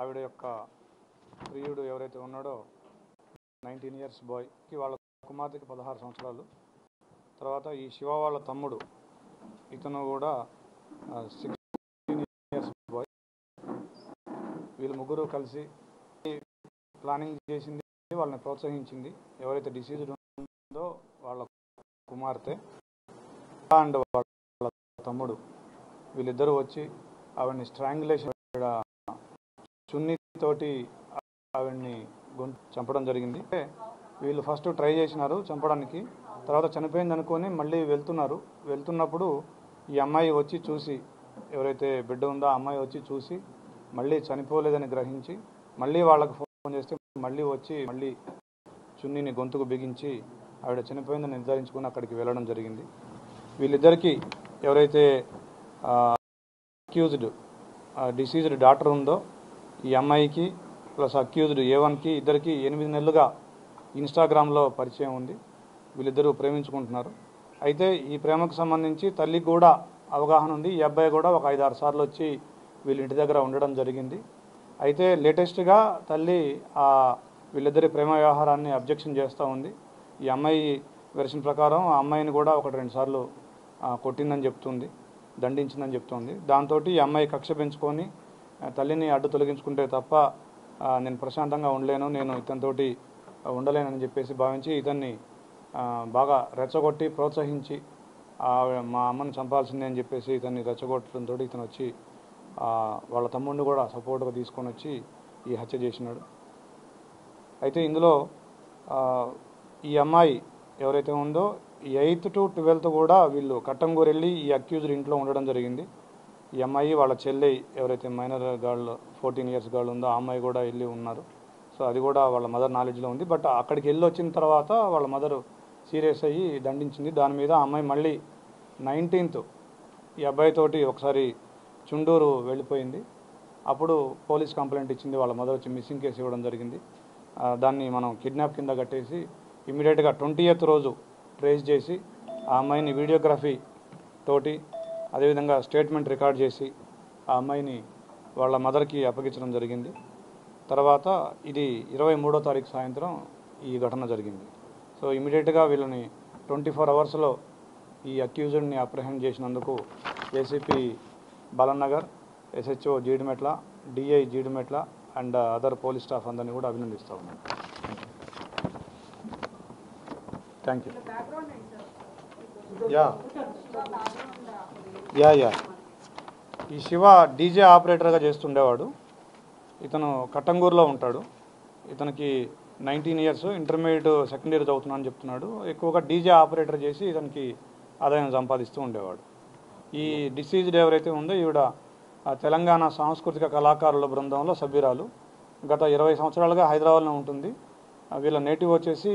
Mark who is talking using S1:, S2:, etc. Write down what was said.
S1: ఆవిడ యొక్క ప్రియుడు ఎవరైతే ఉన్నాడో 19 ఇయర్స్ బాయ్కి వాళ్ళ కుమార్తెకి 16 సంవత్సరాలు. తర్వాత ఈ శివ వాళ్ళ తమ్ముడు ఇతను కూడా 16 ఇయర్స్ బాయ్. వీళ్ళు ముగ్గురు కలిసి ప్లానింగ్ చేసింది, వాళ్ళని ప్రోత్సహించింది ఎవరైతే డిసీజ్డ్ ఉందో వాళ్ళ కుమార్తె అండ్ వాళ్ళ తమ్ముడు. వీళ్ళిద్దరూ వచ్చి ఆవిడ్ని స్ట్రాంగులేషన్ చున్నీతోటి ఆవిడ్ని చంపడం జరిగింది. వీళ్ళు ఫస్ట్ ట్రై చేసినారు చంపడానికి, తర్వాత చనిపోయింది అనుకొని మళ్ళీ వెళ్తున్నప్పుడు ఈ అమ్మాయి వచ్చి చూసి, ఎవరైతే బిడ్డ ఉందో ఆ అమ్మాయి వచ్చి చూసి మళ్ళీ చనిపోలేదని గ్రహించి మళ్ళీ వాళ్ళకు ఫోన్ చేస్తే మళ్ళీ వచ్చి మళ్ళీ చున్నీని గొంతుకు బిగించి ఆవిడ చనిపోయిందని నిర్ధారించుకొని అక్కడికి వెళ్ళడం జరిగింది. వీళ్ళిద్దరికీ ఎవరైతే అక్యూజ్డ్ డిసీజ్డ్ డాటర్ ఉందో ఈ అమ్మాయికి ప్లస్ అక్యూజ్డ్ A1కి ఇద్దరికి 8 నెలలుగా ఇన్స్టాగ్రామ్లో పరిచయం ఉంది. వీళ్ళిద్దరూ ప్రేమించుకుంటున్నారు. అయితే ఈ ప్రేమకు సంబంధించి తల్లికి కూడా అవగాహన ఉంది. ఈ అబ్బాయి కూడా ఒక 5-6 సార్లు వచ్చి వీళ్ళ ఇంటి దగ్గర ఉండడం జరిగింది. అయితే లేటెస్ట్గా తల్లి వీళ్ళిద్దరి ప్రేమ వ్యవహారాన్ని అబ్జెక్షన్ చేస్తూ ఉంది. ఈ అమ్మాయి వెర్షన్ ప్రకారం ఆ అమ్మాయిని కూడా 1-2 సార్లు కొట్టిందని చెప్తుంది, దండించిందని చెప్తుంది. దాంతో ఈ అమ్మాయి కక్ష పెంచుకొని తల్లిని అడ్డు తొలగించుకుంటే తప్ప నేను ప్రశాంతంగా ఉండలేను, నేను ఇతనితోటి ఉండలేనని చెప్పేసి భావించి ఇతన్ని బాగా రెచ్చగొట్టి ప్రోత్సహించి మా అమ్మని చంపాల్సిందే అని చెప్పేసి ఇతన్ని రెచ్చగొట్టడంతో ఇతను వచ్చి వాళ్ళ తమ్ముడిని కూడా సపోర్ట్గా తీసుకొని వచ్చి ఈ హత్య చేసినాడు. అయితే ఇందులో ఈ అమ్మాయి ఎవరైతే ఉందో 8th to 12th కూడా వీళ్ళు కట్టంగూరు వెళ్ళి ఈ అక్యూజ్డ్ ఇంట్లో ఉండడం జరిగింది. ఈ అమ్మాయి వాళ్ళ చెల్లి ఎవరైతే మైనర్ గర్ల్ 14 ఇయర్స్ గర్ల్ ఉందో ఆ అమ్మాయి కూడా వెళ్ళి ఉన్నారు. సో అది కూడా వాళ్ళ మదర్ నాలెడ్జ్లో ఉంది. బట్ అక్కడికి వెళ్ళి వచ్చిన తర్వాత వాళ్ళ మదర్ సీరియస్ అయ్యి దండించింది. దాని మీద ఆ అమ్మాయి మళ్ళీ 19th ఈ అబ్బాయితోటి ఒకసారి చుండూరు వెళ్ళిపోయింది. అప్పుడు పోలీస్ కంప్లైంట్ ఇచ్చింది. వాళ్ళ మదర్ వచ్చి మిస్సింగ్ కేసు ఇవ్వడం జరిగింది. దాన్ని మనం కిడ్నాప్ కింద కట్టేసి ఇమీడియట్గా 20th రోజు ట్రేస్ చేసి ఆ అమ్మాయిని వీడియోగ్రఫీ తోటి అదేవిధంగా స్టేట్మెంట్ రికార్డ్ చేసి ఆ అమ్మాయిని వాళ్ళ మదర్కి అప్పగించడం జరిగింది. తర్వాత ఇది 23వ తారీఖు సాయంత్రం ఈ ఘటన జరిగింది. సో ఇమీడియట్గా వీళ్ళని 24 అవర్స్లో ఈ అక్యూజ్డ్ని అప్రహెండ్ చేసినందుకు ACP Balanagar, SHO Jeedimetla, DI Jeedimetla and other police staff అందరినీ కూడా అభినందిస్తూ ఉన్నాను. Thank you. యా ఈ శివ డీజే ఆపరేటర్గా చేస్తుండేవాడు. ఇతను కట్టంగూరులో ఉంటాడు. ఇతనికి 19 ఇయర్స్, ఇంటర్మీడియట్ సెకండ్ ఇయర్ చదువుతున్నా అని చెప్తున్నాడు. ఎక్కువగా డీజే ఆపరేటర్ చేసి ఇతనికి ఆదాయం సంపాదిస్తూ ఉండేవాడు. ఈ డిసీజ్డ్ ఎవరైతే ఉందో ఈవిడ తెలంగాణ సాంస్కృతిక కళాకారుల బృందంలో సభ్యురాలు. గత 20 సంవత్సరాలుగా హైదరాబాద్లో ఉంటుంది. వీళ్ళ నేటివ్ వచ్చేసి